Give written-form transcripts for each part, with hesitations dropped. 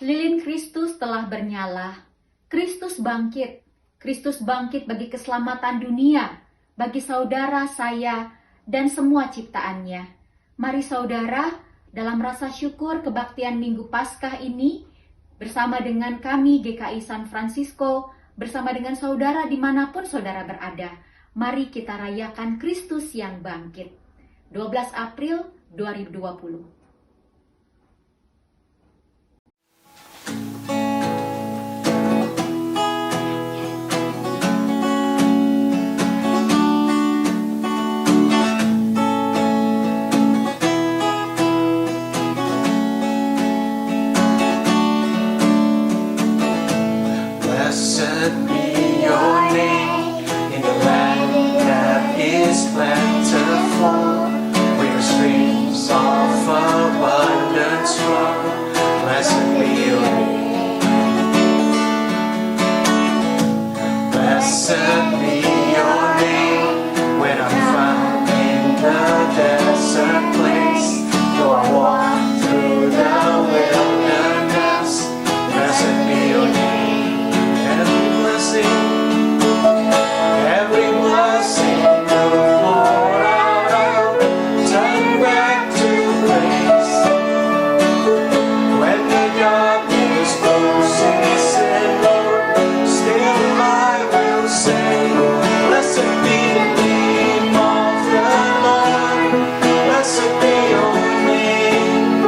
Lilin Kristus telah bernyala. Kristus bangkit. Kristus bangkit bagi keselamatan dunia, bagi saudara saya dan semua ciptaannya. Mari saudara, dalam rasa syukur kebaktian Minggu Paskah ini, bersama dengan kami GKI San Francisco, bersama dengan saudara dimanapun saudara berada, mari kita rayakan Kristus yang bangkit. 12 April 2020. Blessed be your name in the land that is plentiful, where streams of abundance flow. Blessed be your name. Blessed be your name when I'm found in the desert place. Though I walk through the wilderness, blessed be your name. Every blessing will pour out, turn back to praise. When the darkness closes in, Lord, still I will say, blessed be the name of the Lord, blessed be your name,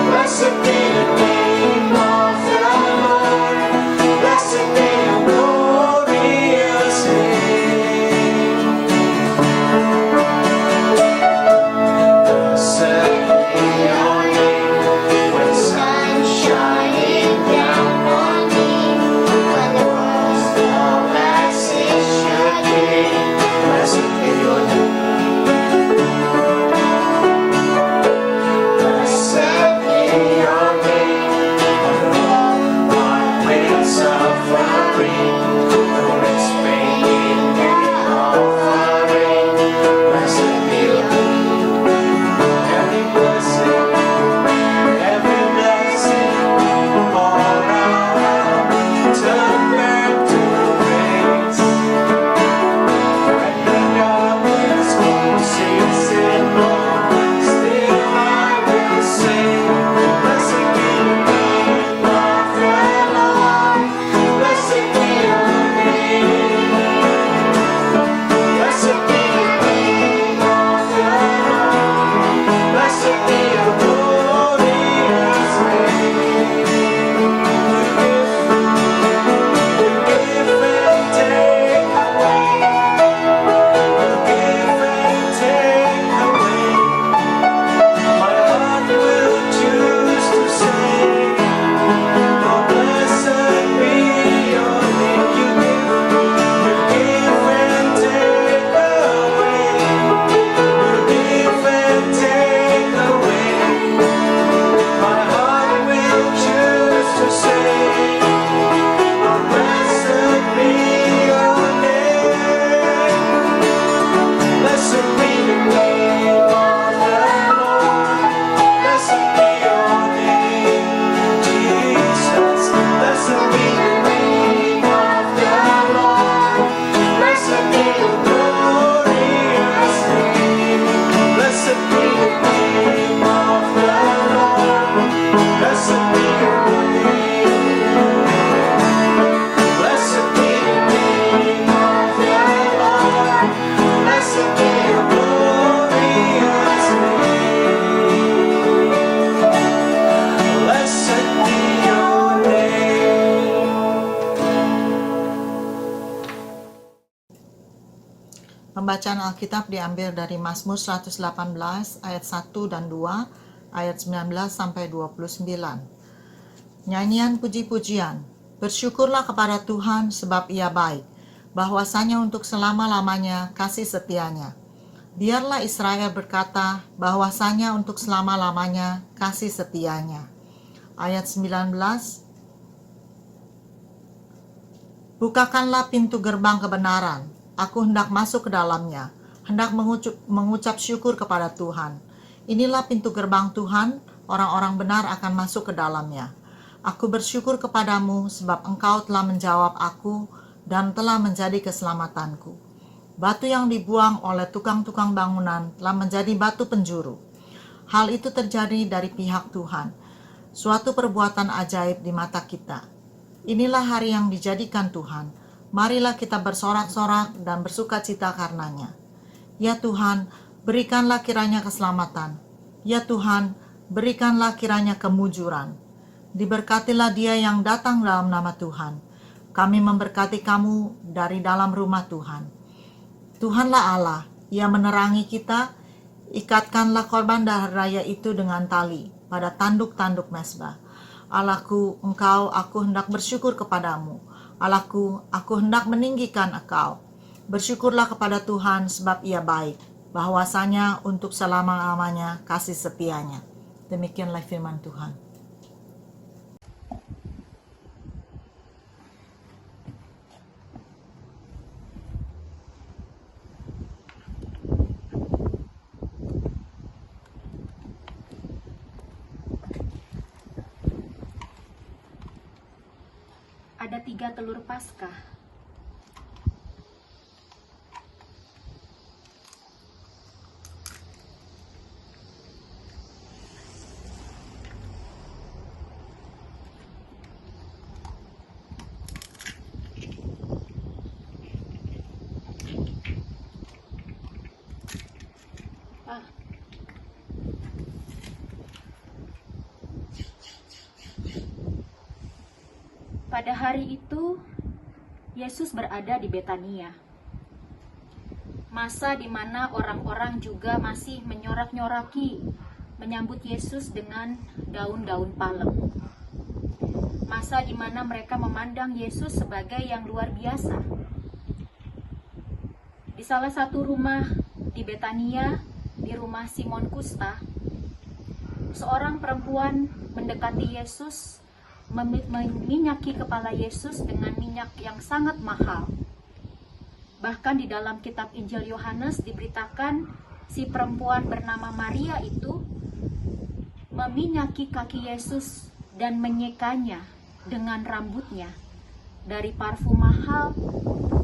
blessed be the name of the Lord, blessed be your glorious name. Blessed be your name when sun shining down on me, when the world's all as it should be. Blessed be your name. Blessed be your name when the heart with suffering, though it's pain in the offering. Blessed be your name. Every blessing pour out, turn back to praise. When the darkness closes in, Lord, still I will sing. Blessed be the name of the Lord, blessed be your name. Blessed be the name of the Lord, blessed be your glorious name. You give and take away, you give and take away. My heart will choose to say, oh, blessed be your name. You give and take away, you give and take away. My heart will choose to say, oh, blessed be your name. Blessed be the name of the Lord, blessed be your name, Jesus. Blessed be the name of the Lord, blessed be your glorious name. Blessed be the name of the Lord, blessed be your name. Blessed be the name of the Lord, blessed be your glorious name. Blessed be your name. Pembacaan Alkitab diambil dari Mazmur 118 ayat 1 dan 2, ayat 19 sampai 29. Nyanyian puji-pujian. Bersyukurlah kepada Tuhan sebab Ia baik, bahwasanya untuk selama-lamanya kasih setianya. Biarlah Israel berkata bahwasanya untuk selama-lamanya kasih setianya. Ayat 19. Bukakanlah pintu gerbang kebenaran, aku hendak masuk ke dalamnya, hendak mengucap syukur kepada Tuhan. Inilah pintu gerbang Tuhan, orang-orang benar akan masuk ke dalamnya. Aku bersyukur kepadamu sebab Engkau telah menjawab aku dan telah menjadi keselamatanku. Batu yang dibuang oleh tukang-tukang bangunan telah menjadi batu penjuru. Hal itu terjadi dari pihak Tuhan, suatu perbuatan ajaib di mata kita. Inilah hari yang dijadikan Tuhan. Marilah kita bersorak-sorak dan bersukacita karenanya. Ya Tuhan, berikanlah kiranya keselamatan. Ya Tuhan, berikanlah kiranya kemujuran. Diberkatilah dia yang datang dalam nama Tuhan. Kami memberkati kamu dari dalam rumah Tuhan. Tuhanlah Allah, Ia menerangi kita. Ikatkanlah korban dahar raya itu dengan tali pada tanduk-tanduk mezbah. Allahku, aku hendak bersyukur kepadamu. Allahku, aku hendak meninggikan Engkau. Bersyukurlah kepada Tuhan sebab Ia baik, bahwasanya untuk selama-lamanya kasih setianya. Demikianlah firman Tuhan. Ada 3 telur Paskah. Pada hari itu, Yesus berada di Betania. Masa di mana orang-orang juga masih menyorak-nyoraki menyambut Yesus dengan daun-daun palem. Masa di mana mereka memandang Yesus sebagai yang luar biasa. Di salah satu rumah di Betania, di rumah Simon Kusta, seorang perempuan mendekati Yesus, meminyaki kepala Yesus dengan minyak yang sangat mahal. Bahkan di dalam kitab Injil Yohanes diberitakan si perempuan bernama Maria itu meminyaki kaki Yesus dan menyekanya dengan rambutnya dari parfum mahal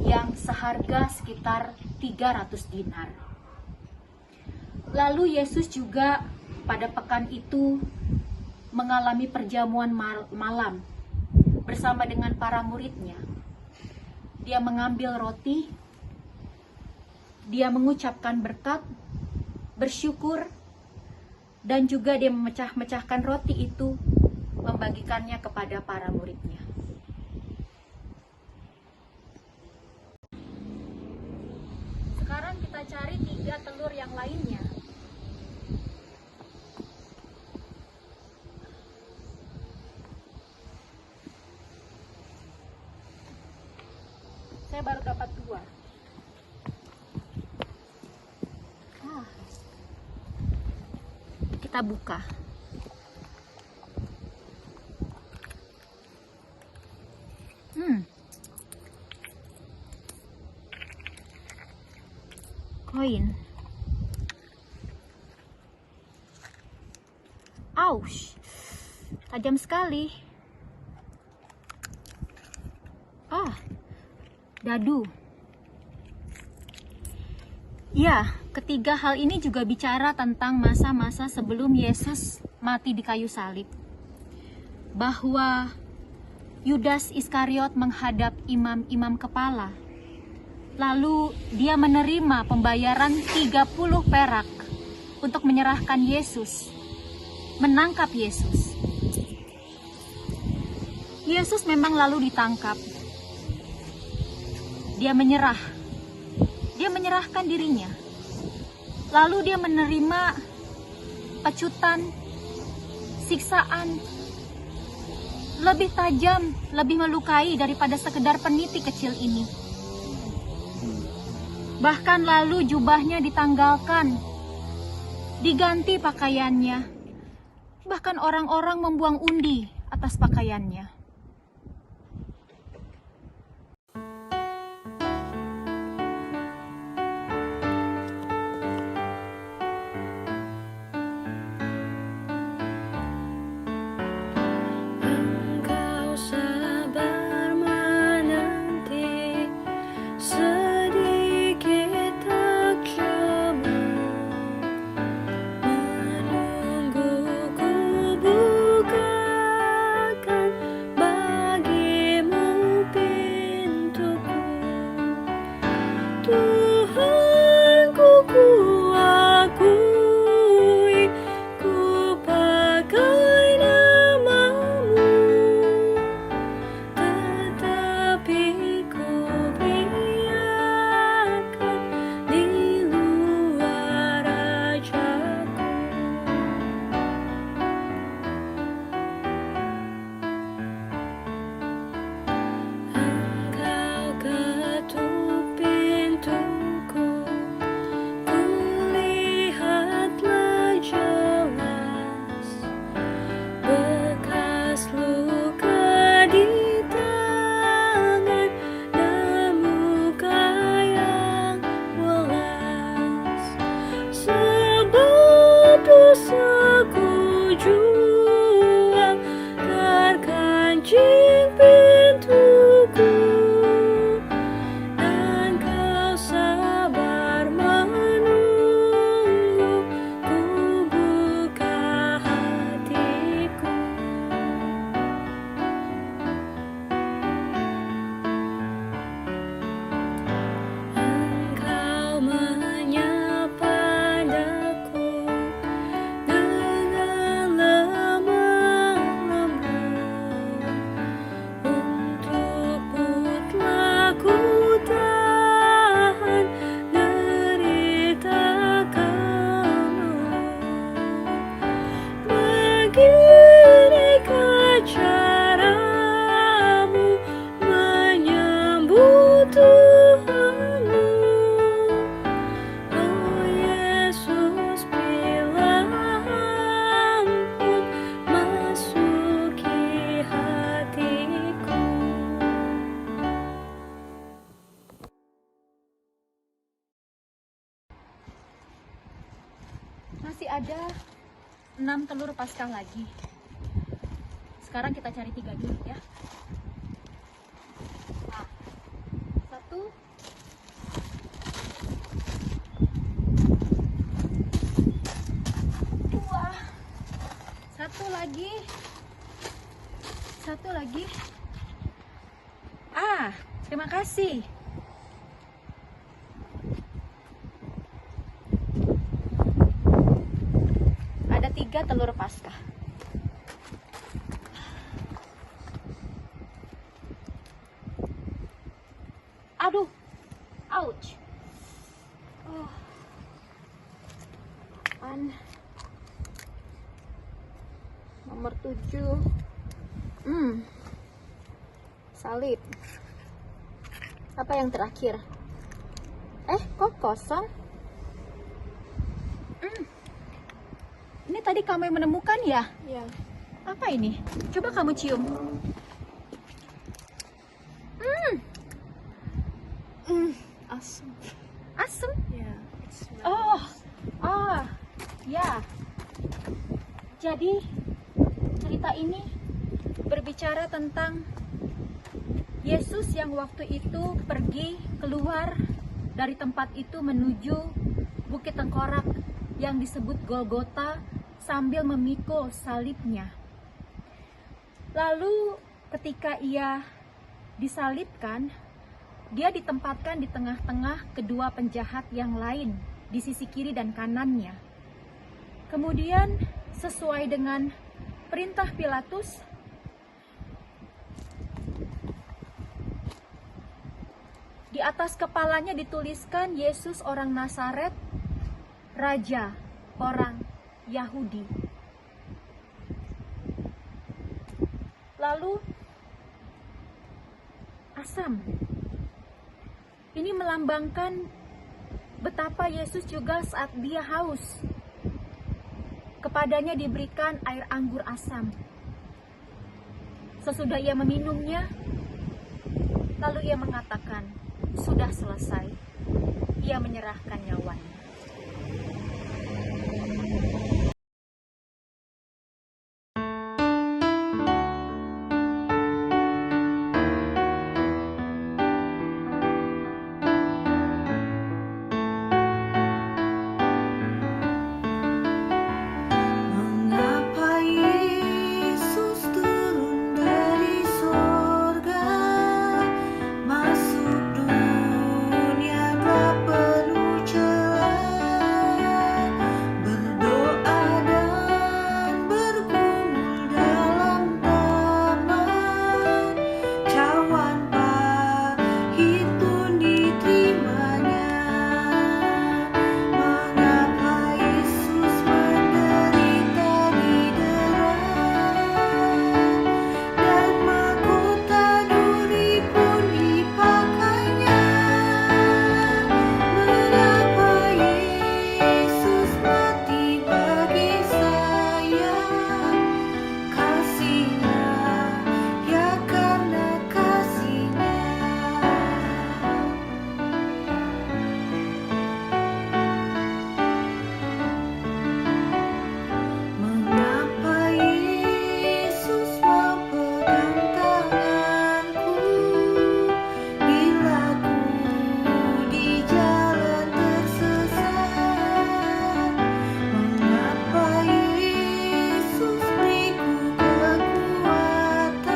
yang seharga sekitar 300 dinar. Lalu Yesus juga pada pekan itu mengalami perjamuan malam bersama dengan para muridnya. Dia mengambil roti, dia mengucapkan berkat, bersyukur, dan juga dia memecah-mecahkan roti itu, membagikannya kepada para muridnya. Sekarang kita cari 3 telur yang lainnya. Saya baru dapat 2. Kita buka. Koin. Aush, tajam sekali. Dadu. Ya, ketiga hal ini juga bicara tentang masa-masa sebelum Yesus mati di kayu salib. Bahwa Yudas Iskariot menghadap imam-imam kepala. Lalu dia menerima pembayaran 30 perak untuk menyerahkan Yesus, menangkap Yesus. Yesus memang lalu ditangkap. Dia menyerah. Dia menyerahkan dirinya. Lalu dia menerima pecutan, siksaan, lebih tajam, lebih melukai daripada sekedar peniti kecil ini. Bahkan lalu jubahnya ditanggalkan, diganti pakaiannya. Bahkan orang-orang membuang undi atas pakaiannya. ada 6 telur Paskah lagi. Sekarang kita cari 3 dulu ya. Nah, 1, 2, 1 lagi, 1 lagi. Terima kasih. Ada 3 telur Paskah. Aduh, ouch. Nomor 7. Salib. Apa yang terakhir? Kok kosong? Ini tadi kamu yang menemukan ya? Ya, Apa ini? Coba kamu cium. asam. Asem. Ya, it smells. Ya. Jadi cerita ini berbicara tentang Yesus yang waktu itu pergi keluar dari tempat itu menuju Bukit Tengkorak yang disebut Golgota sambil memikul salibnya. Lalu ketika ia disalibkan, dia ditempatkan di tengah-tengah kedua penjahat yang lain di sisi kiri dan kanannya. Kemudian sesuai dengan perintah Pilatus, di atas kepalanya dituliskan Yesus orang Nazaret, Raja orang Yahudi. Lalu asam. Ini melambangkan betapa Yesus juga saat dia haus, kepadanya diberikan air anggur asam. Sesudah ia meminumnya, lalu ia mengatakan, "Sudah selesai." Ia menyerahkan nyawanya. Mengapa Yesus turun dari sorga, masuk dunia gelap penuh celah, berdoa dan bergumul dalam taman, cawan pahit pun diterimanya. Mengapa Yesus menderita didera, dan mahkota duri pun dipakainya? Mengapa Yesus mati bagi saya? Kasihnya, ya karena kasihnya. Mengapa Yesus mau pegang tanganku bila ku di jalan tersesat? Mengapa Yesus beriku kekuatan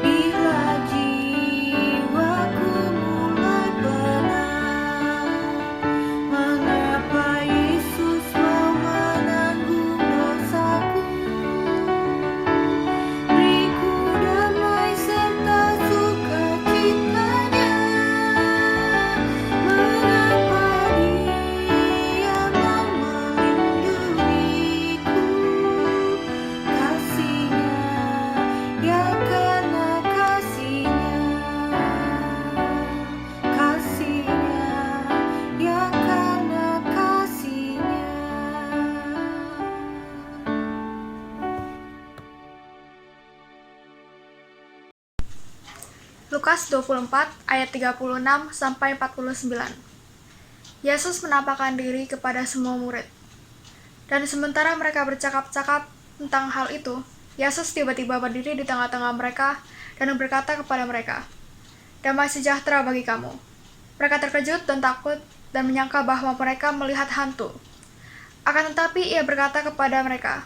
bila jiwaku mulai penat? Mengapa Yesus mau menanggung dosaku? Beriku damai serta sukacitanya. Mengapa Dia mau melindungiku? Kasihnya, ya karena kasihnya. Kasihnya, ya karena kasihnya. Lukas 24 ayat 36 sampai 49. Yesus menampakkan diri kepada semua murid. Dan sementara mereka bercakap-cakap tentang hal itu, Yesus tiba-tiba berdiri di tengah-tengah mereka dan berkata kepada mereka, "Damai sejahtera bagi kamu." Mereka terkejut dan takut dan menyangka bahwa mereka melihat hantu. Akan tetapi ia berkata kepada mereka,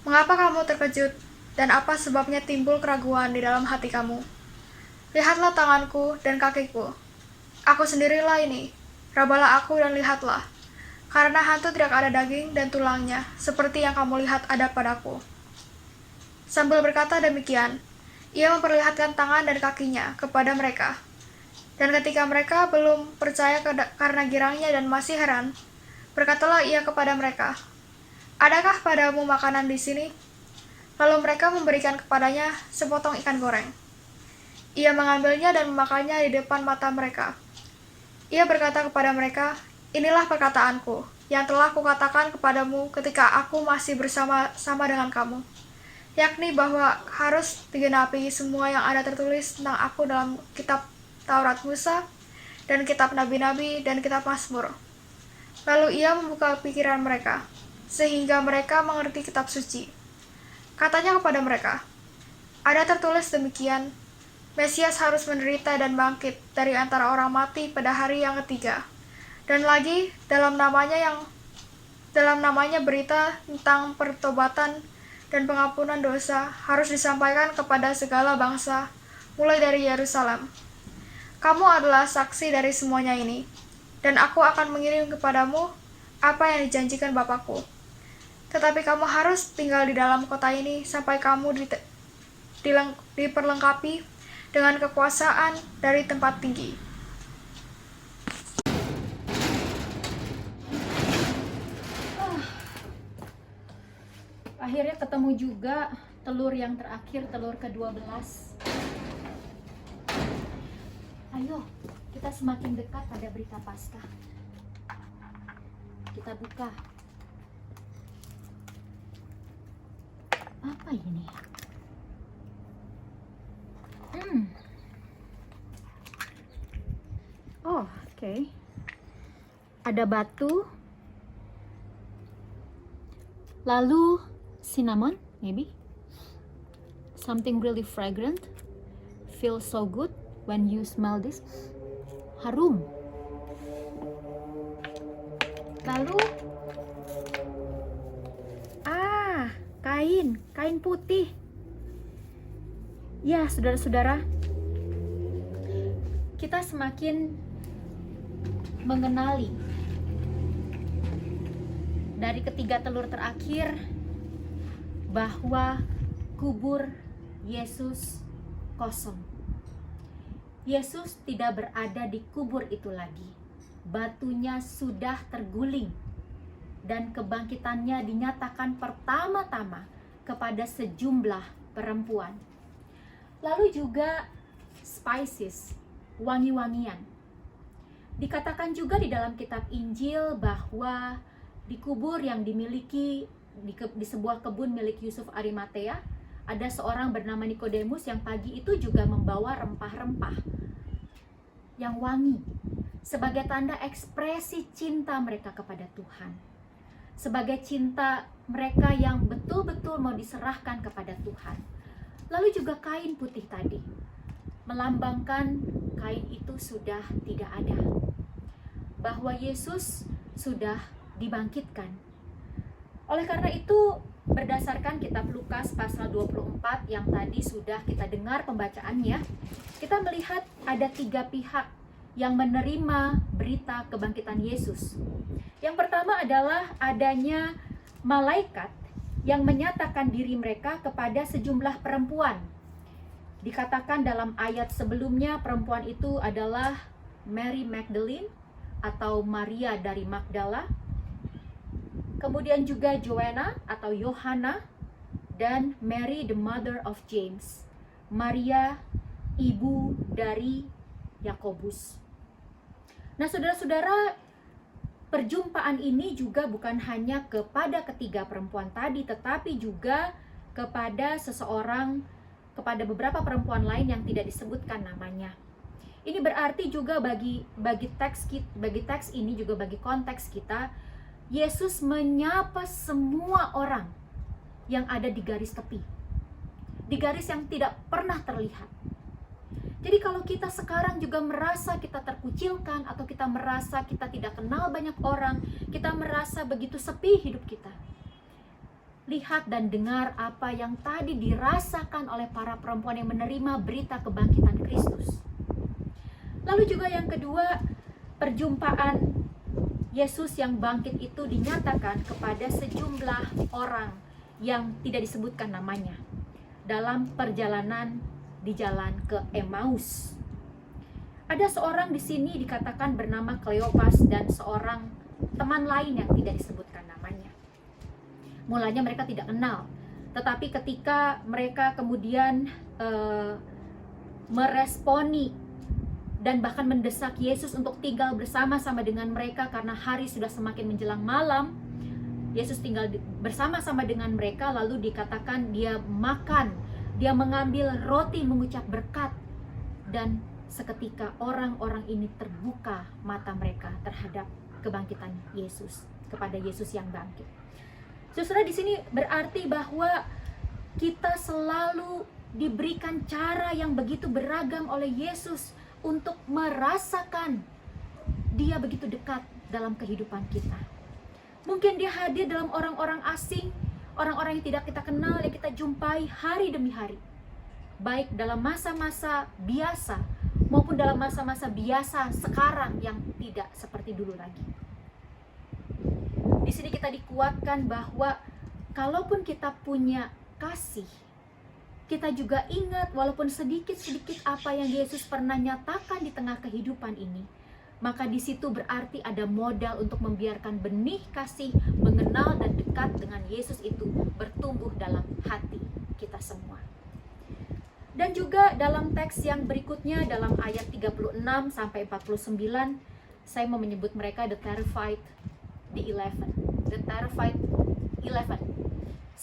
"Mengapa kamu terkejut dan apa sebabnya timbul keraguan di dalam hati kamu? Lihatlah tanganku dan kakiku. Aku sendirilah ini. Rabalah aku dan lihatlah. Karena hantu tidak ada daging dan tulangnya, seperti yang kamu lihat ada padaku." Sambil berkata demikian, ia memperlihatkan tangan dan kakinya kepada mereka. Dan ketika mereka belum percaya karena girangnya dan masih heran, berkatalah ia kepada mereka, "Adakah padamu makanan di sini?" Lalu mereka memberikan kepadanya sepotong ikan goreng. Ia mengambilnya dan memakannya di depan mata mereka. Ia berkata kepada mereka, "Inilah perkataanku, yang telah kukatakan kepadamu ketika aku masih bersama-sama dengan kamu, yakni bahwa harus digenapi semua yang ada tertulis tentang aku dalam kitab Taurat Musa, dan kitab Nabi-Nabi, dan kitab Mazmur." Lalu ia membuka pikiran mereka, sehingga mereka mengerti kitab suci. Katanya kepada mereka, "Ada tertulis demikian, Mesias harus menderita dan bangkit dari antara orang mati pada hari yang ketiga. Dan lagi dalam namanya berita tentang pertobatan dan pengampunan dosa harus disampaikan kepada segala bangsa, mulai dari Yerusalem. Kamu adalah saksi dari semuanya ini, dan aku akan mengirim kepadamu apa yang dijanjikan Bapakku. Tetapi kamu harus tinggal di dalam kota ini sampai kamu diperlengkapi dengan kekuasaan dari tempat tinggi." Akhirnya ketemu juga telur yang terakhir, telur ke-12. Ayo, kita semakin dekat pada berita Paskah. Kita buka. Apa ini? Oh, oke. Ada batu. Lalu cinnamon, maybe. Something really fragrant. Feels so good when you smell this. Harum. Lalu kain putih. Ya, saudara-saudara, kita semakin mengenali dari ketiga telur terakhir bahwa kubur Yesus kosong. Yesus tidak berada di kubur itu lagi. Batunya sudah terguling dan kebangkitannya dinyatakan pertama-tama kepada sejumlah perempuan. Lalu juga spices, wangi-wangian. Dikatakan juga di dalam kitab Injil bahwa di kubur yang dimiliki di sebuah kebun milik Yusuf Arimatea, ada seorang bernama Nikodemus yang pagi itu juga membawa rempah-rempah yang wangi sebagai tanda ekspresi cinta mereka kepada Tuhan, sebagai cinta mereka yang betul-betul mau diserahkan kepada Tuhan. Lalu juga kain putih tadi melambangkan kain itu sudah tidak ada, bahwa Yesus sudah dibangkitkan. Oleh karena itu, berdasarkan kitab Lukas pasal 24 yang tadi sudah kita dengar pembacaannya, kita melihat ada 3 pihak yang menerima berita kebangkitan Yesus. Yang pertama adalah adanya malaikat yang menyatakan diri mereka kepada sejumlah perempuan. Dikatakan dalam ayat sebelumnya, perempuan itu adalah Mary Magdalene atau Maria dari Magdala, kemudian juga Joanna atau Yohana, dan Mary the mother of James, Maria ibu dari Yakobus. Nah, saudara-saudara, perjumpaan ini juga bukan hanya kepada ketiga perempuan tadi, tetapi juga kepada beberapa perempuan lain yang tidak disebutkan namanya. Ini berarti juga bagi teks ini juga bagi konteks kita, Yesus menyapa semua orang yang ada di garis tepi, di garis yang tidak pernah terlihat. Jadi kalau kita sekarang juga merasa kita terkucilkan, atau kita merasa kita tidak kenal banyak orang, kita merasa begitu sepi hidup kita, lihat dan dengar apa yang tadi dirasakan oleh para perempuan yang menerima berita kebangkitan Kristus. Lalu juga yang kedua, perjumpaan Yesus yang bangkit itu dinyatakan kepada sejumlah orang yang tidak disebutkan namanya dalam perjalanan di jalan ke Emmaus. Ada seorang di sini dikatakan bernama Kleopas dan seorang teman lain yang tidak disebutkan namanya. Mulanya mereka tidak kenal, tetapi ketika mereka kemudian meresponi dan bahkan mendesak Yesus untuk tinggal bersama-sama dengan mereka karena hari sudah semakin menjelang malam, Yesus tinggal bersama-sama dengan mereka, lalu dikatakan dia makan, dia mengambil roti, mengucap berkat, dan seketika orang-orang ini terbuka mata mereka terhadap kebangkitan Yesus, kepada Yesus yang bangkit. Saudara, di sini berarti bahwa kita selalu diberikan cara yang begitu beragam oleh Yesus untuk merasakan dia begitu dekat dalam kehidupan kita. Mungkin dia hadir dalam orang-orang asing, orang-orang yang tidak kita kenal, yang kita jumpai hari demi hari, baik dalam masa-masa biasa maupun dalam masa-masa biasa sekarang yang tidak seperti dulu lagi. Di sini kita dikuatkan bahwa kalaupun kita punya kasih, kita juga ingat walaupun sedikit-sedikit apa yang Yesus pernah nyatakan di tengah kehidupan ini, maka di situ berarti ada modal untuk membiarkan benih kasih mengenal dan dekat dengan Yesus itu bertumbuh dalam hati kita semua. Dan juga dalam teks yang berikutnya, dalam ayat 36 sampai 49, saya mau menyebut mereka the terrified 11.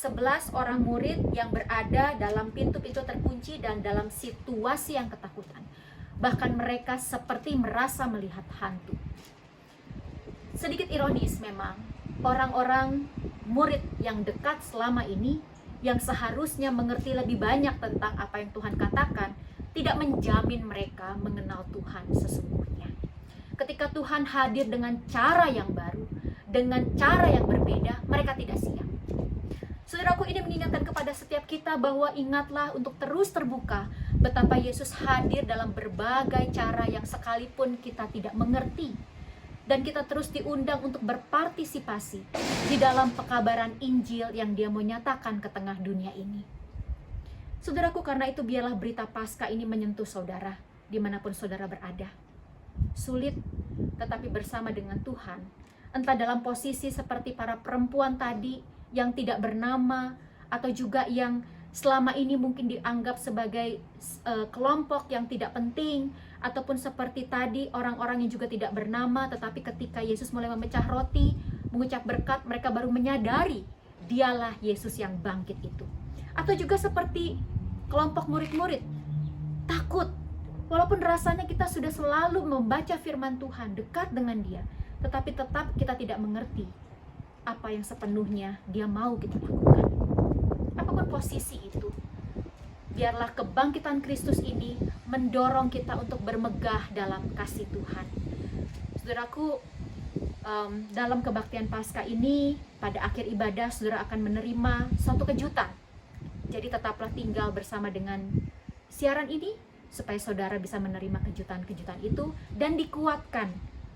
11 orang murid yang berada dalam pintu-pintu terkunci dan dalam situasi yang ketakutan. Bahkan mereka seperti merasa melihat hantu. Sedikit ironis memang, orang-orang murid yang dekat selama ini, yang seharusnya mengerti lebih banyak tentang apa yang Tuhan katakan, tidak menjamin mereka mengenal Tuhan sesungguhnya. Ketika Tuhan hadir dengan cara yang baru, dengan cara yang berbeda, mereka tidak siap. Saudaraku, ini mengingatkan kepada setiap kita bahwa ingatlah untuk terus terbuka betapa Yesus hadir dalam berbagai cara yang sekalipun kita tidak mengerti. Dan kita terus diundang untuk berpartisipasi di dalam pekabaran Injil yang Dia mau nyatakan ke tengah dunia ini. Saudaraku, karena itu biarlah berita Paskah ini menyentuh saudara dimanapun saudara berada. Sulit, tetapi bersama dengan Tuhan, entah dalam posisi seperti para perempuan tadi yang tidak bernama, atau juga yang selama ini mungkin dianggap sebagai kelompok yang tidak penting, ataupun seperti tadi orang-orang yang juga tidak bernama, tetapi ketika Yesus mulai memecah roti, mengucap berkat, mereka baru menyadari dialah Yesus yang bangkit itu. Atau juga seperti kelompok murid-murid, takut, walaupun rasanya kita sudah selalu membaca firman Tuhan, dekat dengan Dia, tetapi tetap kita tidak mengerti apa yang sepenuhnya Dia mau kita lakukan. Apapun posisi itu, biarlah kebangkitan Kristus ini mendorong kita untuk bermegah dalam kasih Tuhan. Saudaraku, dalam kebaktian Paskah ini, pada akhir ibadah saudara akan menerima suatu kejutan. Jadi tetaplah tinggal bersama dengan siaran ini supaya saudara bisa menerima kejutan-kejutan itu dan dikuatkan,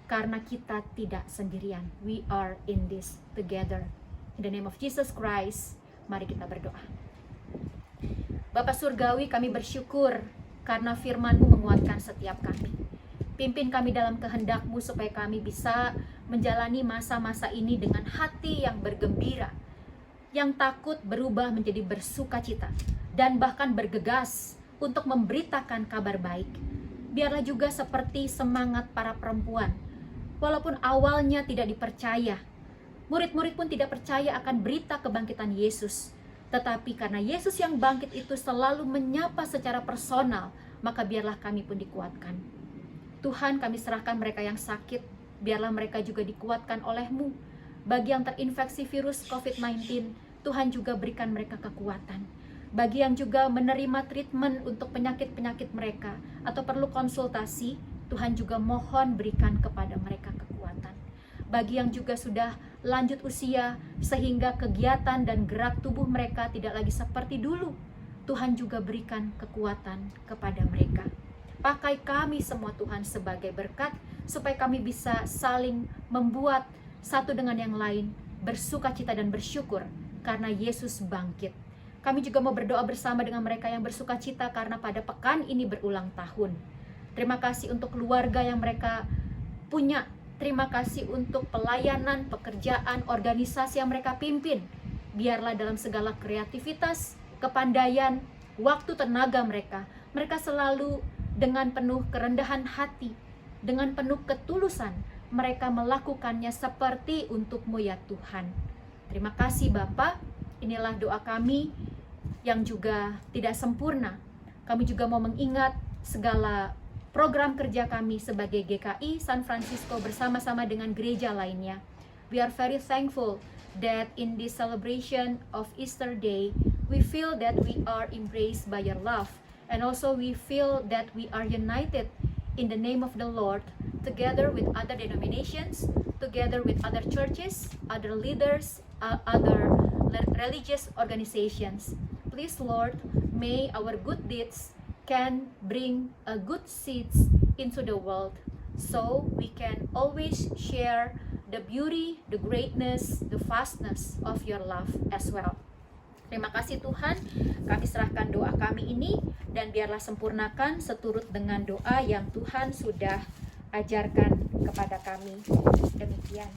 karena kita tidak sendirian. We are in this together. In the name of Jesus Christ, mari kita berdoa. Bapa Surgawi, kami bersyukur karena firman-Mu menguatkan setiap kami. Pimpin kami dalam kehendak-Mu supaya kami bisa menjalani masa-masa ini dengan hati yang bergembira, yang takut berubah menjadi bersukacita, dan bahkan bergegas untuk memberitakan kabar baik. Biarlah juga seperti semangat para perempuan, walaupun awalnya tidak dipercaya, murid-murid pun tidak percaya akan berita kebangkitan Yesus, tetapi karena Yesus yang bangkit itu selalu menyapa secara personal, maka biarlah kami pun dikuatkan. Tuhan, kami serahkan mereka yang sakit, biarlah mereka juga dikuatkan oleh-Mu. Bagi yang terinfeksi virus COVID-19, Tuhan juga berikan mereka kekuatan. Bagi yang juga menerima treatment untuk penyakit-penyakit mereka atau perlu konsultasi, Tuhan juga mohon berikan kepada mereka kekuatan. Bagi yang juga sudah lanjut usia sehingga kegiatan dan gerak tubuh mereka tidak lagi seperti dulu, Tuhan juga berikan kekuatan kepada mereka. Pakai kami semua Tuhan sebagai berkat, supaya kami bisa saling membuat satu dengan yang lain, bersukacita dan bersyukur karena Yesus bangkit. Kami juga mau berdoa bersama dengan mereka yang bersukacita karena pada pekan ini berulang tahun. Terima kasih untuk keluarga yang mereka punya. Terima kasih untuk pelayanan, pekerjaan, organisasi yang mereka pimpin. Biarlah dalam segala kreativitas, kepandaian, waktu, tenaga mereka selalu dengan penuh kerendahan hati, dengan penuh ketulusan, mereka melakukannya seperti untuk-Mu ya Tuhan. Terima kasih Bapa. Inilah doa kami yang juga tidak sempurna. Kami juga mau mengingat segala program kerja kami sebagai GKI San Francisco bersama-sama dengan gereja lainnya. We are very thankful that in this celebration of Easter Day, we feel that we are embraced by your love. And also we feel that we are united in the name of the Lord, together with other denominations, together with other churches, other leaders, other religious organizations. Please Lord, may our good deeds can bring a good seeds into the world, so we can always share the beauty, the greatness, the vastness of your love as well. Terima kasih Tuhan, kami serahkan doa kami ini dan biarlah sempurnakan seturut dengan doa yang Tuhan sudah ajarkan kepada kami. Demikian.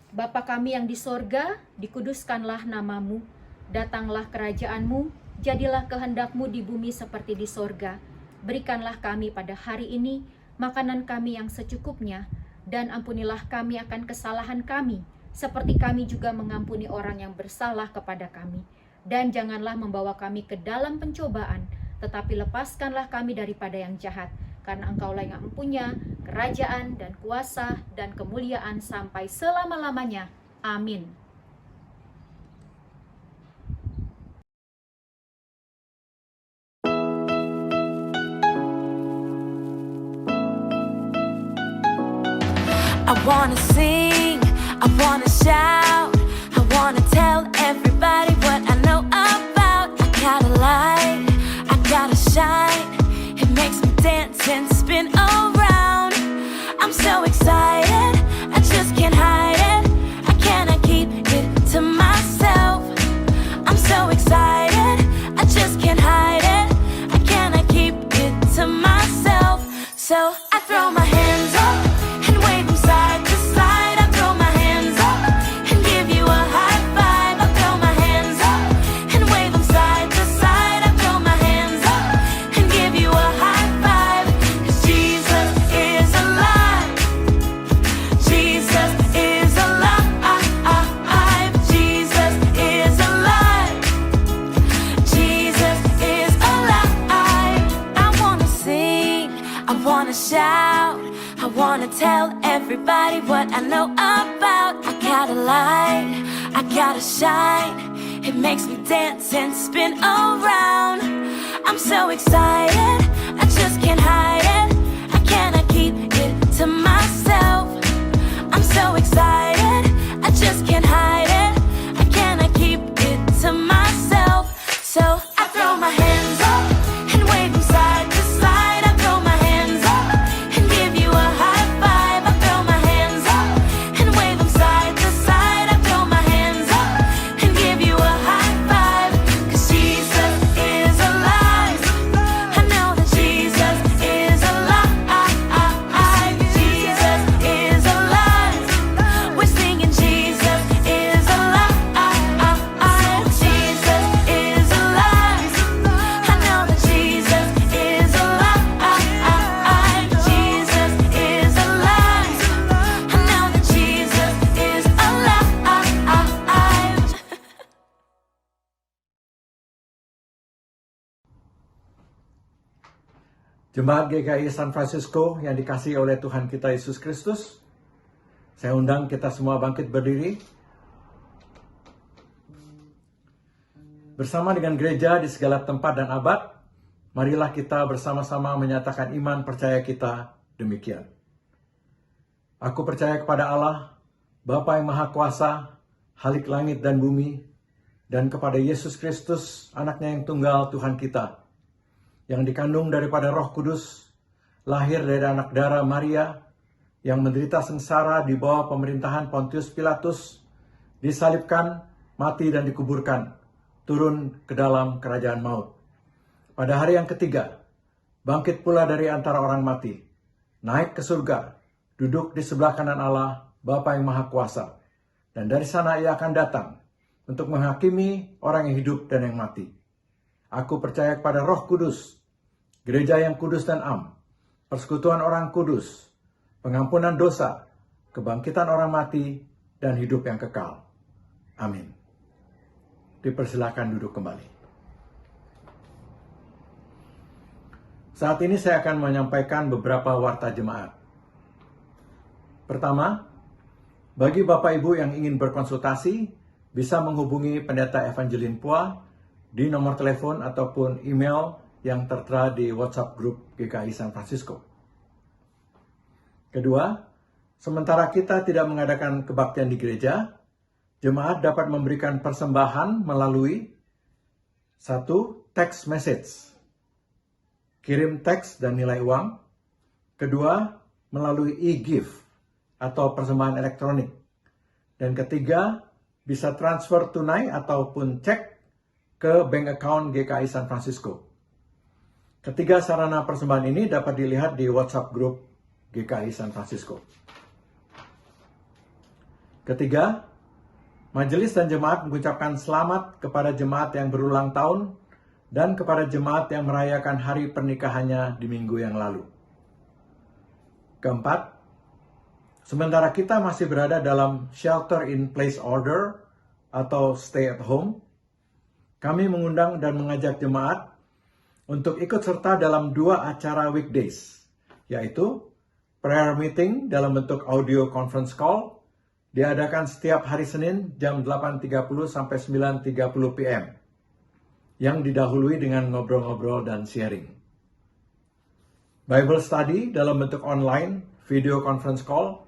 Bapa kami yang di sorga, dikuduskanlah namamu, datanglah kerajaan-Mu, jadilah kehendak-Mu di bumi seperti di sorga. Berikanlah kami pada hari ini makanan kami yang secukupnya, dan ampunilah kami akan kesalahan kami, seperti kami juga mengampuni orang yang bersalah kepada kami. Dan janganlah membawa kami ke dalam pencobaan, tetapi lepaskanlah kami daripada yang jahat, karena Engkaulah yang mempunyai kerajaan dan kuasa dan kemuliaan sampai selama-lamanya. Amin. I wanna sing, I wanna shout, I wanna tell everybody what I know about. I got a light, I gotta shine, it makes me dance and spin around. I'm so excited, I just can't hide it, I cannot keep it to myself. I'm so excited, I just can't hide it, I cannot keep it to myself. So I throw my hands up and wave them side to side. I throw my hands up and give you a high five. I throw my hands up and wave them side to side. I throw my hands up and give you a high five. 'Cause Jesus is alive. Jesus is alive. Jesus is alive. Jesus is alive. I wanna sing, I wanna shout, I wanna tell everybody what I know about. I got a light, I gotta shine, it makes me dance and spin around. I'm so excited, I just can't hide it, I cannot keep it to myself. I'm so excited, I just can't hide it, I cannot keep it to myself. So I throw my hands up and wave them side to side. I throw my hands up and give you a high five. I throw my hands up and wave them side to side. I throw my hands up and give you a high five. 'Cause Jesus is alive. I know that Jesus is alive. Jesus is alive. We're singing Jesus is alive. Jesus is alive. I know that Jesus is alive. Jesus is alive. I know that Jesus is alive. Jemaat GKI San Francisco yang dikasihi oleh Tuhan kita Yesus Kristus, Saya undang kita semua bangkit berdiri. Bersama dengan gereja di segala tempat dan abad, marilah kita bersama-sama menyatakan iman percaya kita demikian. Aku percaya kepada Allah, Bapa yang Maha Kuasa, Khalik langit dan bumi, dan kepada Yesus Kristus, anaknya yang tunggal Tuhan kita, yang dikandung daripada Roh Kudus, lahir dari anak darah Maria, yang menderita sengsara di bawah pemerintahan Pontius Pilatus, disalibkan, mati dan dikuburkan, turun ke dalam kerajaan maut. Pada hari yang ketiga, bangkit pula dari antara orang mati, naik ke surga, duduk di sebelah kanan Allah, Bapa yang Maha Kuasa, dan dari sana ia akan datang untuk menghakimi orang yang hidup dan yang mati. Aku percaya kepada Roh Kudus, gereja yang kudus dan am, persekutuan orang kudus, pengampunan dosa, kebangkitan orang mati, dan hidup yang kekal. Amin. Dipersilakan duduk kembali. Saat ini saya akan menyampaikan beberapa warta jemaat. Pertama, bagi Bapak Ibu yang ingin berkonsultasi, bisa menghubungi Pendeta Evangeline Pua di nomor telepon ataupun email yang tertera di WhatsApp grup GKI San Francisco. Kedua, sementara kita tidak mengadakan kebaktian di gereja, jemaat dapat memberikan persembahan melalui 1. Text message, kirim teks dan nilai uang. Kedua, melalui e-gift atau persembahan elektronik. Dan ketiga, bisa transfer tunai ataupun cek ke bank account GKI San Francisco. Ketiga sarana persembahan ini dapat dilihat di WhatsApp grup GKI San Francisco. Ketiga, majelis dan jemaat mengucapkan selamat kepada jemaat yang berulang tahun dan kepada jemaat yang merayakan hari pernikahannya di minggu yang lalu. Keempat, sementara kita masih berada dalam shelter in place order atau stay at home, kami mengundang dan mengajak jemaat untuk ikut serta dalam 2 acara weekdays, yaitu prayer meeting dalam bentuk audio conference call, diadakan setiap hari Senin jam 8.30 sampai 9.30 PM, yang didahului dengan ngobrol-ngobrol dan sharing. Bible study dalam bentuk online, video conference call,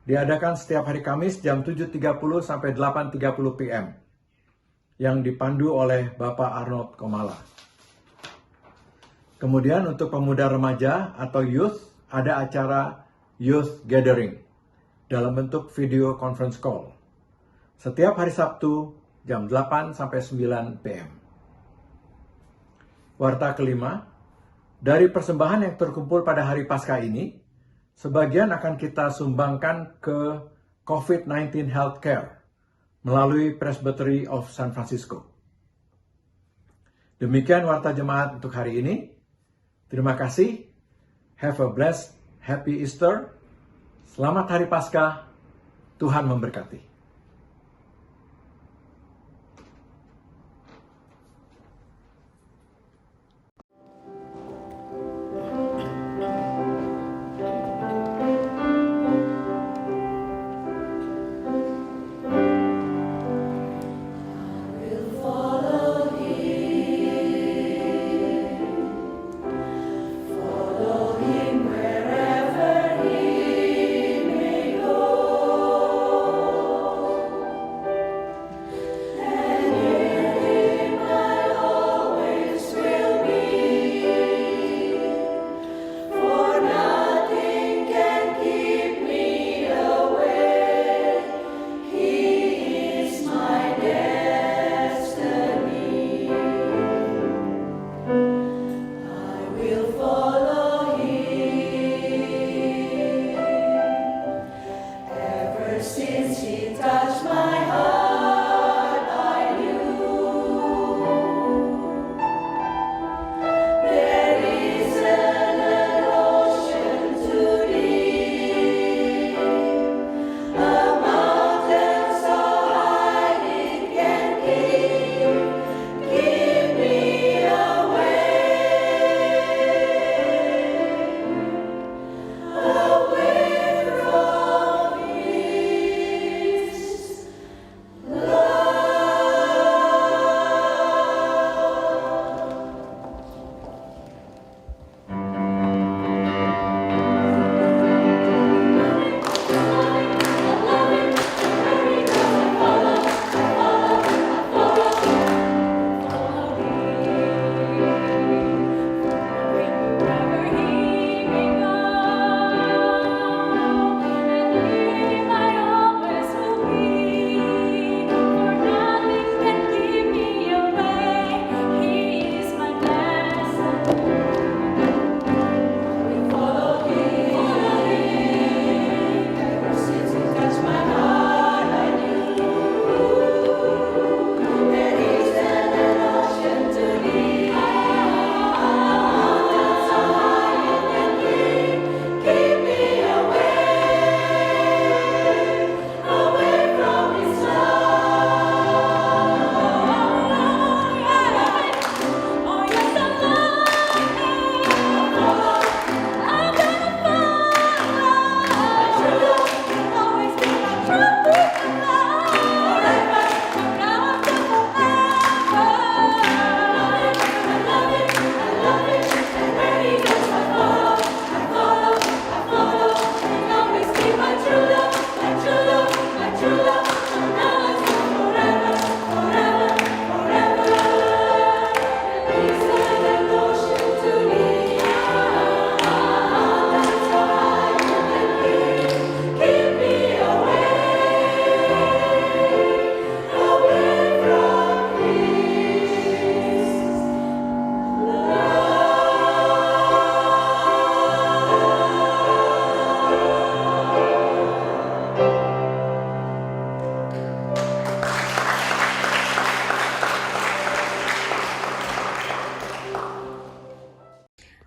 diadakan setiap hari Kamis jam 7.30 sampai 8.30 PM, yang dipandu oleh Bapak Arnold Komala. Kemudian untuk pemuda remaja atau youth, ada acara Youth Gathering dalam bentuk video conference call, setiap hari Sabtu jam 8 sampai 9 PM. Warta kelima, dari persembahan yang terkumpul pada hari Paskah ini, sebagian akan kita sumbangkan ke COVID-19 Healthcare melalui Presbytery of San Francisco. Demikian warta jemaat untuk hari ini. Terima kasih. Have a blessed, happy Easter. Selamat Hari Paskah. Tuhan memberkati.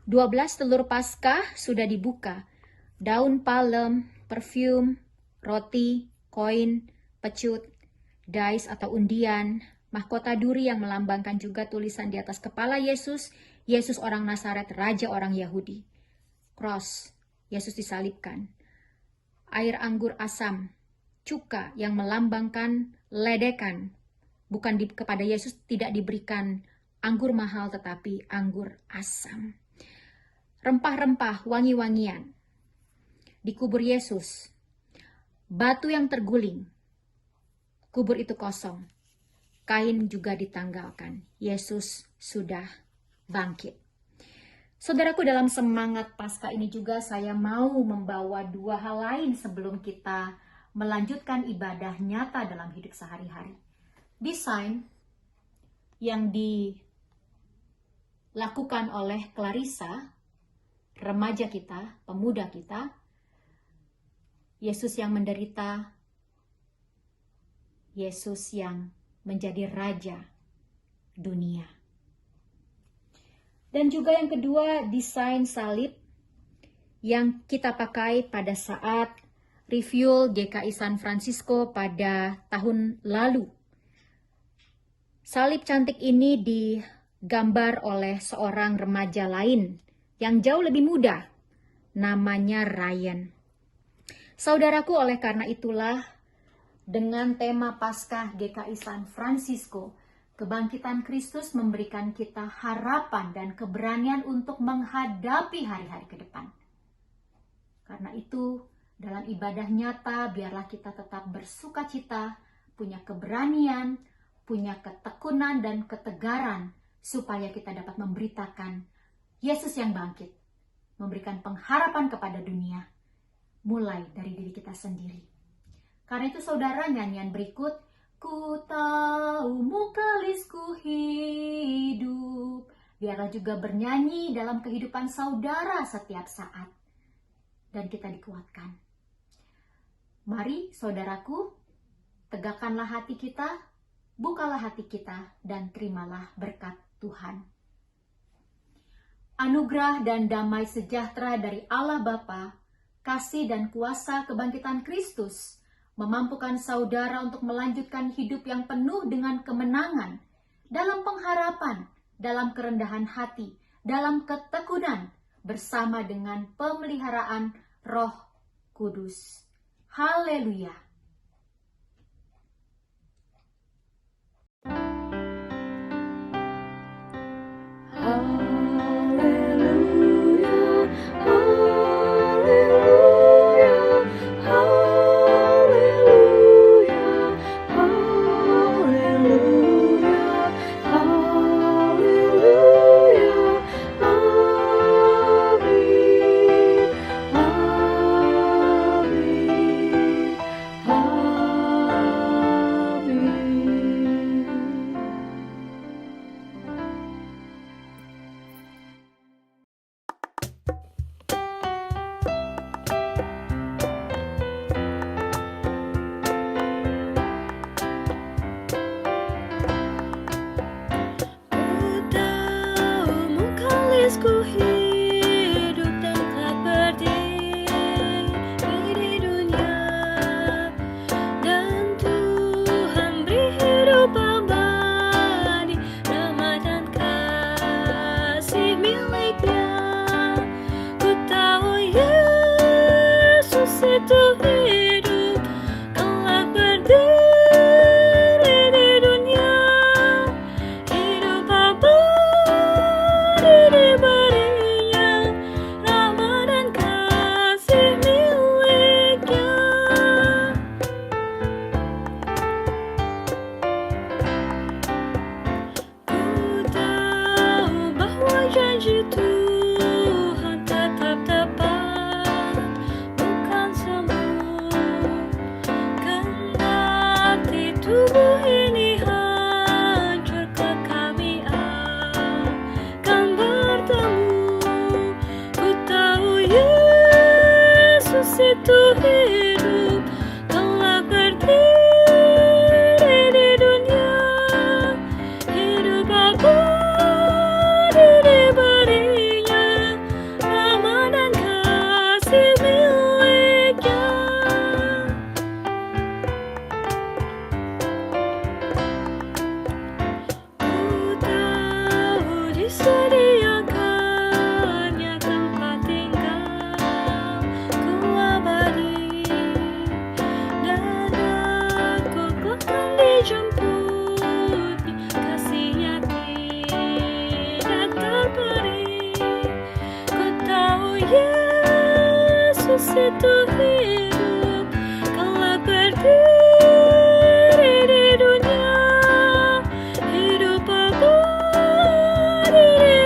12 telur Paskah sudah dibuka. Daun palem, parfum, roti, koin, pecut, dais atau undian, mahkota duri yang melambangkan juga tulisan di atas kepala Yesus, Yesus orang Nazaret, Raja orang Yahudi. Cross, Yesus disalibkan. Air anggur asam, cuka yang melambangkan ledekan. Bukan kepada Yesus tidak diberikan anggur mahal tetapi anggur asam. Rempah-rempah, wangi-wangian. Di kubur Yesus, batu yang terguling. Kubur itu kosong. Kain juga ditanggalkan. Yesus sudah bangkit. Saudaraku, dalam semangat Paskah ini juga saya mau membawa dua hal lain sebelum kita melanjutkan ibadah nyata dalam hidup sehari-hari. Desain yang dilakukan oleh Clarissa, remaja kita, pemuda kita, Yesus yang menderita, Yesus yang menjadi Raja dunia. Dan juga yang kedua, desain salib yang kita pakai pada saat refuel GKI San Francisco pada tahun lalu. Salib cantik ini digambar oleh seorang remaja lain yang jauh lebih muda, namanya Ryan. Saudaraku, oleh karena itulah dengan tema Paskah GKI San Francisco, kebangkitan Kristus memberikan kita harapan dan keberanian untuk menghadapi hari-hari ke depan. Karena itu, dalam ibadah nyata, biarlah kita tetap bersukacita, punya keberanian, punya ketekunan dan ketegaran, supaya kita dapat memberitakan Yesus yang bangkit, memberikan pengharapan kepada dunia, mulai dari diri kita sendiri. Karena itu saudara, nyanyian berikut, ku tahu muklisku hidup, biarlah juga bernyanyi dalam kehidupan saudara setiap saat, dan kita dikuatkan. Mari saudaraku, tegakkanlah hati kita, bukalah hati kita, dan terimalah berkat Tuhan. Anugerah dan damai sejahtera dari Allah Bapa, kasih dan kuasa kebangkitan Kristus, memampukan saudara untuk melanjutkan hidup yang penuh dengan kemenangan, dalam pengharapan, dalam kerendahan hati, dalam ketekunan, bersama dengan pemeliharaan Roh Kudus. Haleluya! Ku hidup dan telah berdiri di dunia, dan Tuhan beri hidup abadi, rahmat dan kasih miliknya. Ku tahu Yesus itu hidup, telah berdiri di dunia, hidup abadi diberinya, rahmat dan kasih miliknya. Ku tahu bahwa janji Tuhan tetap tepat, bukan semu. Kendati tubuh ini hancur, kami akan bertemu. Ku tahu Yesus itu hidup, telah berdiri di dunia, hidup abadi diberinya. itu hidup kelak berdiri di dunia. Hidup abadi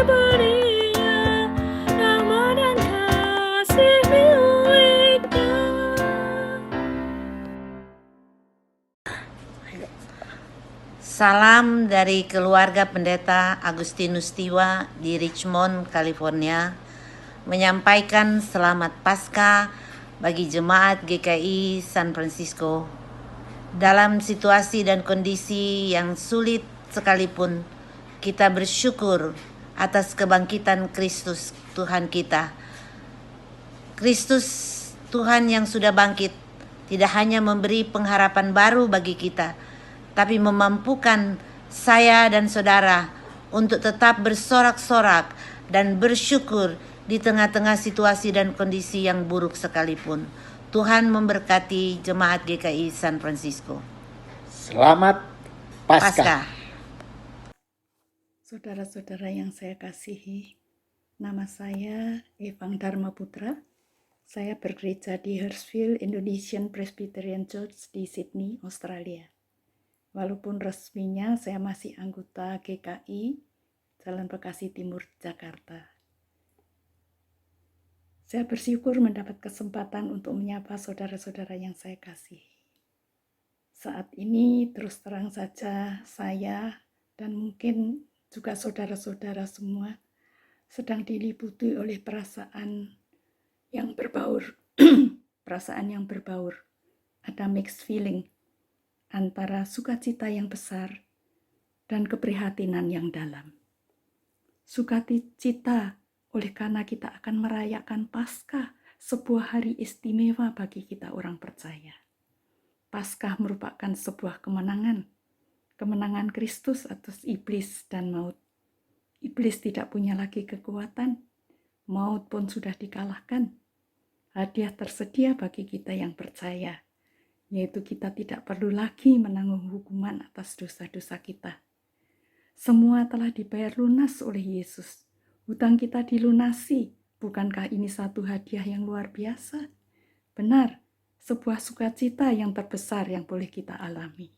berinya, nama dan kasih miliknya. Salam dari keluarga Pendeta Agustinus Tiwa di Richmond, California, menyampaikan selamat Paskah bagi jemaat GKI San Francisco. Dalam situasi dan kondisi yang sulit sekalipun, kita bersyukur atas kebangkitan Kristus Tuhan kita. Kristus Tuhan yang sudah bangkit tidak hanya memberi pengharapan baru bagi kita, tapi memampukan saya dan saudara untuk tetap bersorak-sorak dan bersyukur di tengah-tengah situasi dan kondisi yang buruk sekalipun. Tuhan memberkati jemaat GKI San Francisco. Selamat Paskah. Paskah. Saudara-saudara yang saya kasihi, nama saya Evang Dharma Putra. Saya bergereja di Hurstville Indonesian Presbyterian Church di Sydney, Australia. Walaupun resminya saya masih anggota GKI Jalan Bekasi Timur, Jakarta. Saya bersyukur mendapat kesempatan untuk menyapa saudara-saudara yang saya kasihi. Saat ini terus terang saja saya dan mungkin juga saudara-saudara semua sedang diliputi oleh perasaan yang berbaur. Perasaan yang berbaur. Ada mixed feeling antara sukacita yang besar dan keprihatinan yang dalam. Sukacita oleh karena kita akan merayakan Paskah, sebuah hari istimewa bagi kita orang percaya. Paskah merupakan sebuah kemenangan Kristus atas iblis dan maut. Iblis tidak punya lagi kekuatan, maut pun sudah dikalahkan. Hadiah tersedia bagi kita yang percaya, yaitu kita tidak perlu lagi menanggung hukuman atas dosa-dosa kita. Semua telah dibayar lunas oleh Yesus. Hutang kita dilunasi. Bukankah ini satu hadiah yang luar biasa? Benar, sebuah sukacita yang terbesar yang boleh kita alami.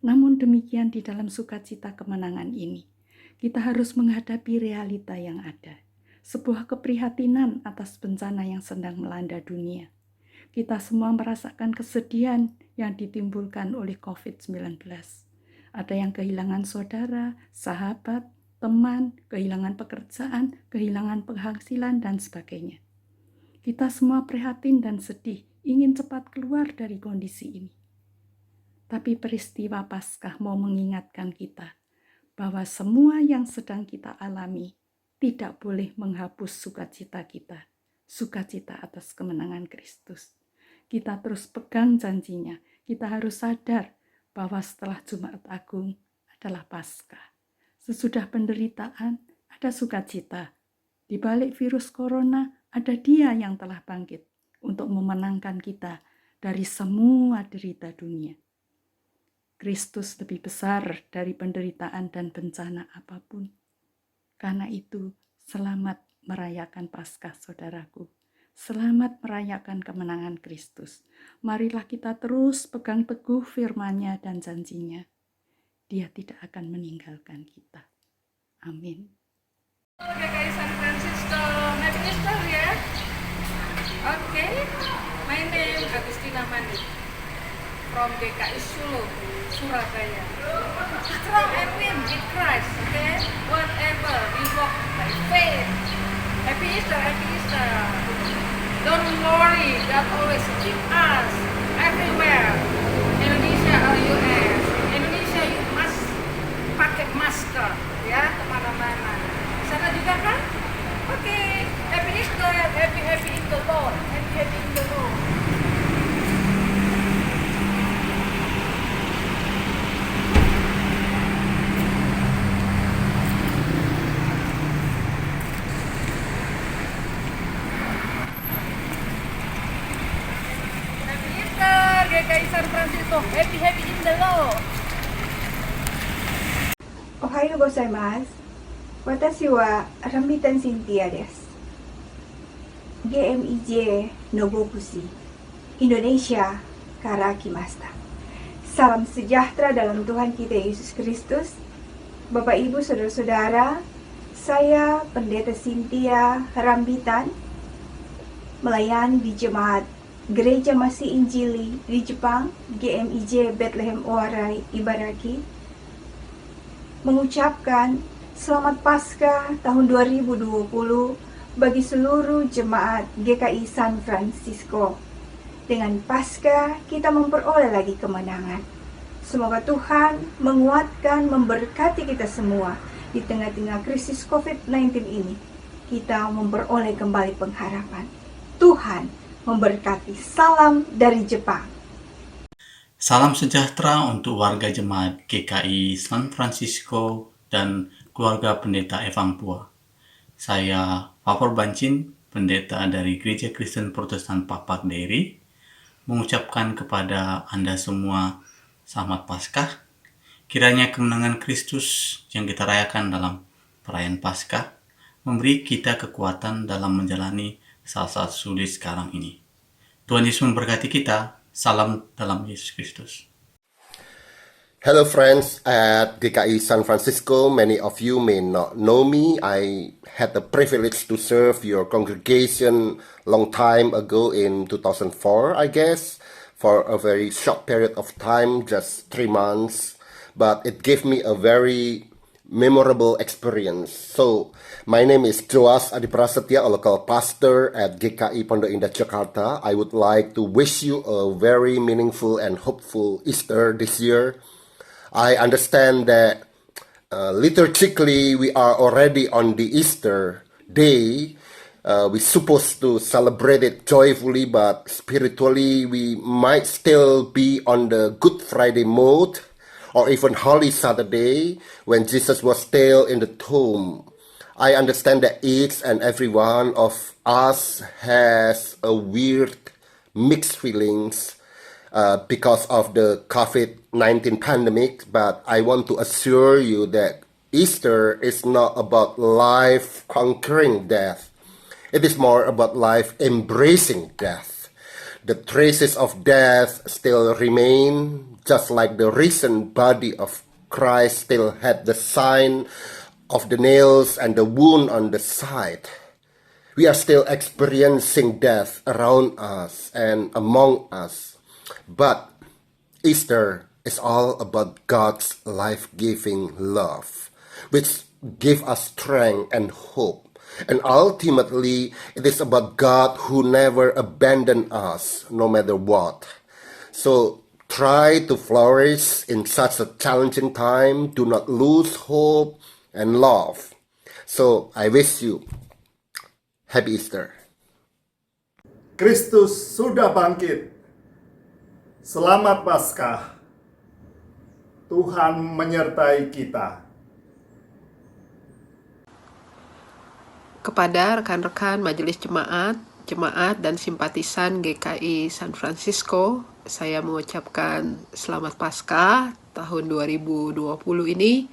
Namun demikian di dalam sukacita kemenangan ini, kita harus menghadapi realita yang ada. Sebuah keprihatinan atas bencana yang sedang melanda dunia. Kita semua merasakan kesedihan yang ditimbulkan oleh COVID-19. Ada yang kehilangan saudara, sahabat, teman, kehilangan pekerjaan, kehilangan penghasilan, dan sebagainya. Kita semua prihatin dan sedih, ingin cepat keluar dari kondisi ini. Tapi peristiwa Paskah mau mengingatkan kita bahwa semua yang sedang kita alami tidak boleh menghapus sukacita kita, sukacita atas kemenangan Kristus. Kita terus pegang janjinya. Kita harus sadar bahwa setelah Jumat Agung adalah Paskah. Sesudah penderitaan ada sukacita. Di balik virus corona ada Dia yang telah bangkit untuk memenangkan kita dari semua derita dunia. Kristus lebih besar dari penderitaan dan bencana apapun. Karena itu, selamat merayakan Paskah, saudaraku. Selamat merayakan kemenangan Kristus. Marilah kita terus pegang teguh firman-Nya dan janjinya. Dia tidak akan meninggalkan kita. Amin. GKI San Francisco, Happy Easter ya. Oke, my name Agustina Mandi from GKI Sulu, Surabaya. Strong and win in Christ, okay? Whatever we walk by faith. Happy Easter, Happy Easter. Don't worry, God always keep us everywhere. Indonesia or US. Indonesia you must pakai masker ya kemana-mana. Sana juga kan? Oke, Happy Easter, happy in the Lord, happy in the Lord. GKI San Francisco, happy in the Lord. Ohayou gozaimasu. Watashi wa Ramiten Cynthia desu. GMIJ Nogokushi, Indonesia, Karakimasta. Salam sejahtera dalam Tuhan kita Yesus Kristus. Bapak Ibu Saudara-saudara, saya Pendeta Cynthia Rambitan, melayani di Jemaat Gereja Masih Injili di Jepang, GMIJ Bethlehem Owarai Ibaraki, mengucapkan Selamat Paskah tahun 2020 bagi seluruh jemaat GKI San Francisco. Dengan Paskah kita memperoleh lagi kemenangan. Semoga Tuhan menguatkan, memberkati kita semua di tengah-tengah krisis COVID-19 ini. Kita memperoleh kembali pengharapan. Tuhan memberkati. Salam dari Jepang. Salam sejahtera untuk warga jemaat GKI San Francisco dan keluarga Pendeta Evang Pua. Saya Pavor Bancin, pendeta dari Gereja Kristen Protestan Papak Dairi, mengucapkan kepada Anda semua selamat Paskah. Kiranya kemenangan Kristus yang kita rayakan dalam perayaan Paskah memberi kita kekuatan dalam menjalani saat-saat sulit sekarang ini. Tuhan Yesus memberkati kita. Salam dalam Yesus Kristus. Hello friends at GKI San Francisco. Many of you may not know me. I had the privilege to serve your congregation long time ago in 2004, I guess, for a very short period of time, just 3 months. But it gave me a very memorable experience. So, my name is Joas Adiprasetya, a local pastor at GKI Pondok Indah, Jakarta. I would like to wish you a very meaningful and hopeful Easter this year. I understand that liturgically we are already on the Easter day. We're supposed to celebrate it joyfully, but spiritually we might still be on the Good Friday mode, or even Holy Saturday when Jesus was still in the tomb. I understand that each and every one of us has a weird mixed feelings because of the COVID-19 pandemic, but I want to assure you that Easter is not about life conquering death. It is more about life embracing death. The traces of death still remain, just like the risen body of Christ still had the sign of the nails and the wound on the side. We are still experiencing death around us and among us. But Easter is all about God's life-giving love, which gives us strength and hope. And ultimately, it is about God who never abandoned us, no matter what. So try to flourish in such a challenging time. Do not lose hope and love. So I wish you Happy Easter. Kristus sudah bangkit. Selamat Paskah. Tuhan menyertai kita. Kepada rekan-rekan Majelis Jemaat, Jemaat dan simpatisan GKI San Francisco, saya mengucapkan Selamat Paskah tahun 2020 ini.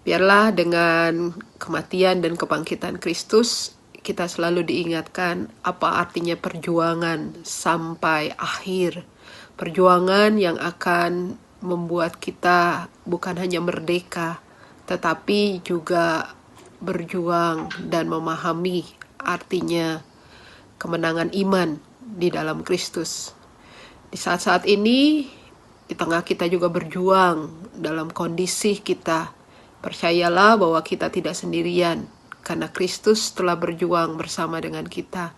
Biarlah dengan kematian dan kebangkitan Kristus, kita selalu diingatkan apa artinya perjuangan sampai akhir. Perjuangan yang akan membuat kita bukan hanya merdeka, tetapi juga berjuang dan memahami artinya kemenangan iman di dalam Kristus. Di saat-saat ini, di tengah kita juga berjuang dalam kondisi kita, percayalah bahwa kita tidak sendirian, karena Kristus telah berjuang bersama dengan kita.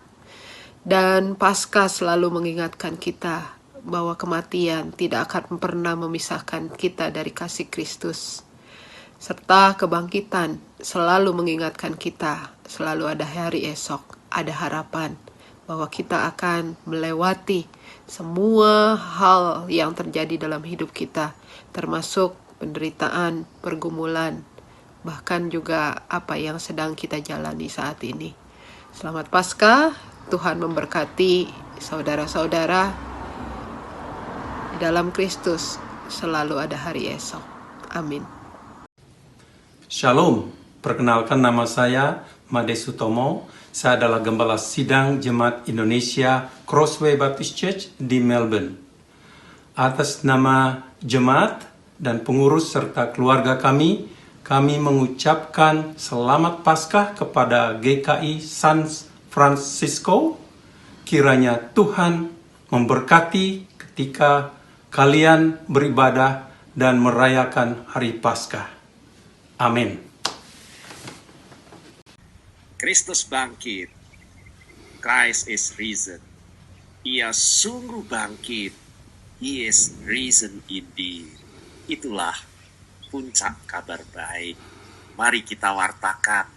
Dan Paskah selalu mengingatkan kita bahwa kematian tidak akan pernah memisahkan kita dari kasih Kristus. Serta kebangkitan selalu mengingatkan kita, selalu ada hari esok, ada harapan bahwa kita akan melewati semua hal yang terjadi dalam hidup kita, termasuk penderitaan, pergumulan, bahkan juga apa yang sedang kita jalani saat ini. Selamat Paskah, Tuhan memberkati saudara-saudara. Di dalam Kristus selalu ada hari esok. Amin. Shalom, perkenalkan nama saya Made Sutomo. Saya adalah Gembala Sidang Jemaat Indonesia Crossway Baptist Church di Melbourne. Atas nama jemaat dan pengurus serta keluarga kami mengucapkan Selamat Paskah kepada GKI San Francisco. Kiranya Tuhan memberkati ketika kalian beribadah dan merayakan hari Paskah. Amin. Kristus bangkit. Christ is risen. Ia sungguh bangkit. He is risen indeed. Itulah puncak kabar baik. Mari kita wartakan.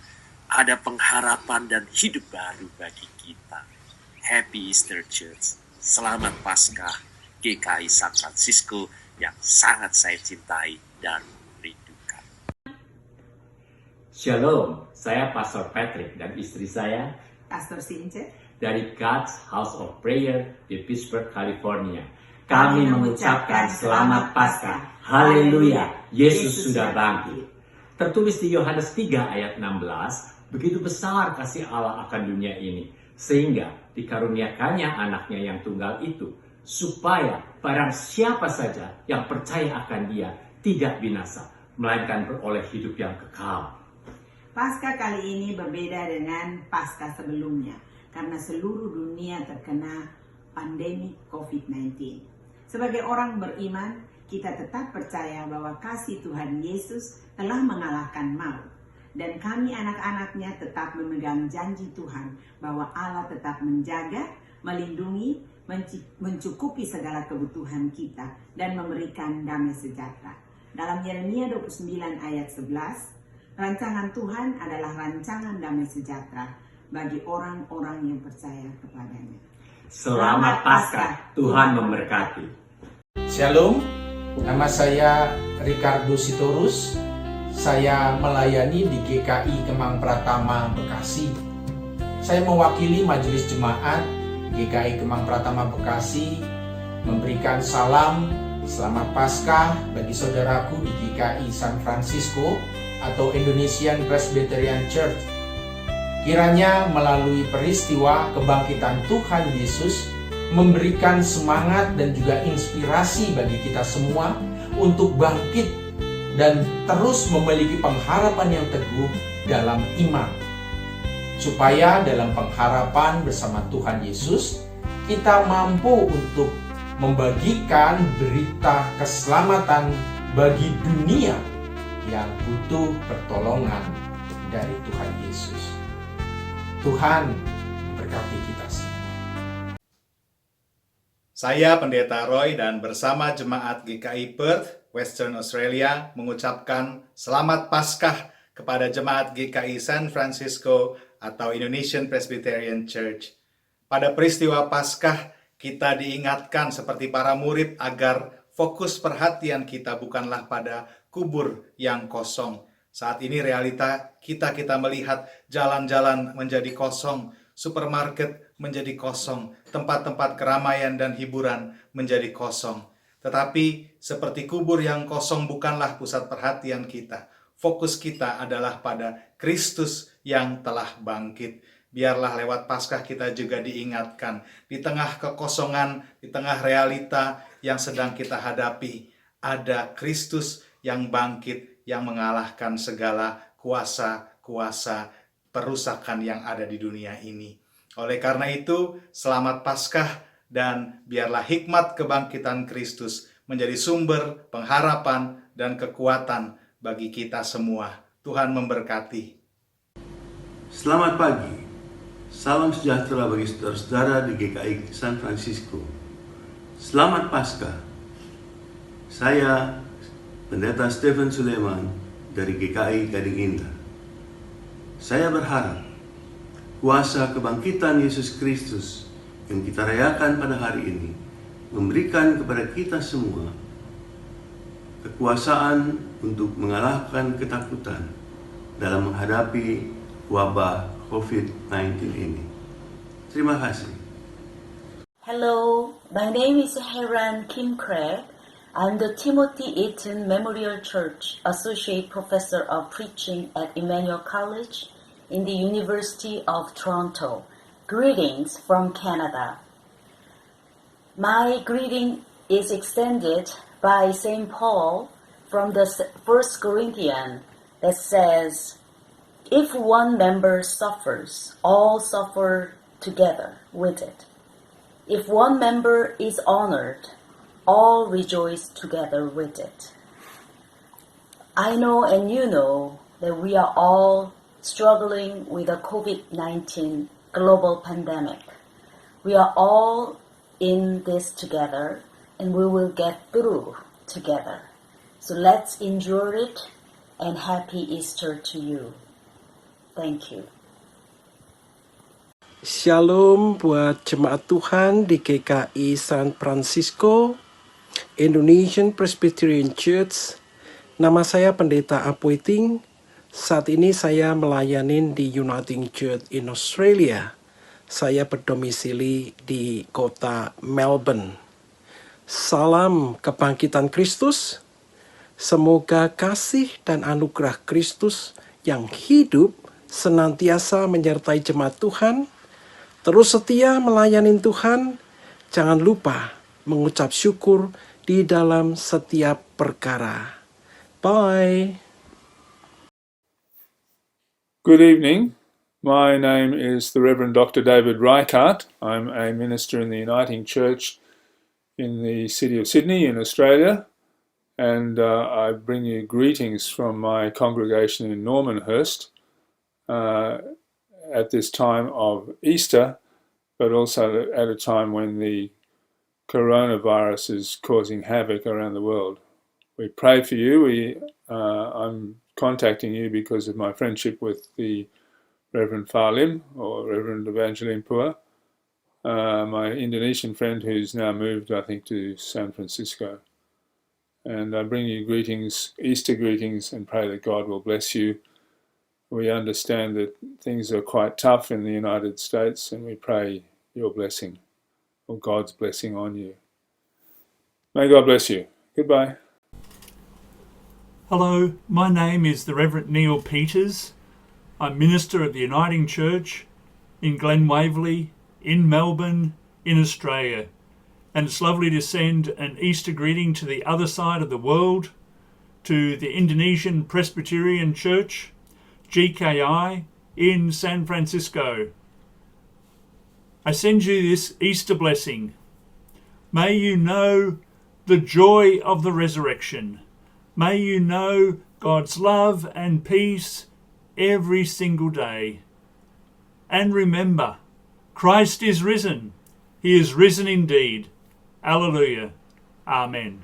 Ada pengharapan dan hidup baru bagi kita. Happy Easter Church. Selamat Paskah GKI San Francisco yang sangat saya cintai dan rindukan. Shalom, saya Pastor Patrick dan istri saya Pastor Since dari God's House of Prayer di Pittsburgh, California. Kami mengucapkan Selamat Paskah. Haleluya, Yesus sudah bangkit. Tertulis di Yohanes 3 ayat 16, begitu besar kasih Allah akan dunia ini, sehingga dikaruniakannya anaknya yang tunggal itu, supaya barang siapa saja yang percaya akan dia tidak binasa, melainkan beroleh hidup yang kekal. Paskah kali ini berbeda dengan Paskah sebelumnya, karena seluruh dunia terkena pandemi COVID-19. Sebagai orang beriman, kita tetap percaya bahwa kasih Tuhan Yesus telah mengalahkan maut. Dan kami anak-anaknya tetap memegang janji Tuhan bahwa Allah tetap menjaga, melindungi, mencukupi segala kebutuhan kita, dan memberikan damai sejahtera. Dalam Yeremia 29 ayat 11, rancangan Tuhan adalah rancangan damai sejahtera bagi orang-orang yang percaya kepadanya. Selamat Paskah, Tuhan memberkati. Shalom, nama saya Ricardo Sitorus. Saya melayani di GKI Kemang Pratama, Bekasi. Saya mewakili Majelis Jemaat GKI Kemang Pratama, Bekasi, memberikan salam Selamat Paskah bagi saudaraku di GKI San Francisco atau Indonesian Presbyterian Church. Kiranya melalui peristiwa kebangkitan Tuhan Yesus memberikan semangat dan juga inspirasi bagi kita semua untuk bangkit dan terus memiliki pengharapan yang teguh dalam iman. Supaya dalam pengharapan bersama Tuhan Yesus, kita mampu untuk membagikan berita keselamatan bagi dunia yang butuh pertolongan dari Tuhan Yesus. Tuhan berkati kita semua. Saya Pendeta Roy dan bersama Jemaat GKI Perth, Western Australia mengucapkan Selamat Paskah kepada Jemaat GKI San Francisco atau Indonesian Presbyterian Church. Pada peristiwa Paskah, kita diingatkan seperti para murid agar fokus perhatian kita bukanlah pada kubur yang kosong. Saat ini realita kita melihat jalan-jalan menjadi kosong, supermarket menjadi kosong, tempat-tempat keramaian dan hiburan menjadi kosong. Tetapi seperti kubur yang kosong bukanlah pusat perhatian kita. Fokus kita adalah pada Kristus yang telah bangkit. Biarlah lewat Paskah kita juga diingatkan di tengah kekosongan, di tengah realita yang sedang kita hadapi, ada Kristus yang bangkit, yang mengalahkan segala kuasa-kuasa perusakan yang ada di dunia ini. Oleh karena itu, Selamat Paskah dan biarlah hikmat kebangkitan Kristus menjadi sumber pengharapan dan kekuatan bagi kita semua. Tuhan memberkati. Selamat pagi. Salam sejahtera bagi saudara-saudara di GKI San Francisco. Selamat Paskah. Saya Pendeta Stephen Suleman dari GKI Gading Indah. Saya berharap kuasa kebangkitan Yesus Kristus yang kita rayakan pada hari ini memberikan kepada kita semua kekuasaan untuk mengalahkan ketakutan dalam menghadapi wabah COVID-19 ini. Terima kasih. Hello, my name is Heran Kim Craig. I'm the Timothy Eaton Memorial Church Associate Professor of Preaching at Emmanuel College in the University of Toronto. Greetings from Canada. My greeting is extended by St. Paul from the 1 Corinthians that says, if one member suffers, all suffer together with it. If one member is honored, all rejoice together with it. I know and you know that we are all struggling with the COVID-19 global pandemic. We are all in this together and we will get through together. So let's endure it and happy Easter to you. Thank you. Shalom buat jemaat Tuhan di GKI San Francisco, Indonesian Presbyterian Church. Nama saya Pendeta Apoiting. Saat ini saya melayani di Uniting Church in Australia. Saya berdomisili di kota Melbourne. Salam kebangkitan Kristus. Semoga kasih dan anugerah Kristus yang hidup senantiasa menyertai jemaat Tuhan, terus setia melayani Tuhan, jangan lupa mengucap syukur di dalam setiap perkara. Bye. Good evening. My name is the Reverend Dr. David Reichardt. I'm a minister in the Uniting Church in the city of Sydney in Australia, and I bring you greetings from my congregation in Normanhurst at this time of Easter, but also at a time when the coronavirus is causing havoc around the world. We pray for you. I'm contacting you because of my friendship with the Reverend Fah Lim, or Reverend Evangeline Pua, my Indonesian friend who's now moved, I think, to San Francisco. And I bring you greetings, Easter greetings, and pray that God will bless you. We understand that things are quite tough in the United States, and we pray your blessing, or God's blessing on you. May God bless you. Goodbye. Hello, my name is the Reverend Neil Peters. I'm minister at the Uniting Church in Glen Waverley, in Melbourne, in Australia. And it's lovely to send an Easter greeting to the other side of the world, to the Indonesian Presbyterian Church, GKI, in San Francisco. I send you this Easter blessing. May you know the joy of the resurrection. May you know God's love and peace every single day. And remember, Christ is risen. He is risen indeed. Alleluia. Amen.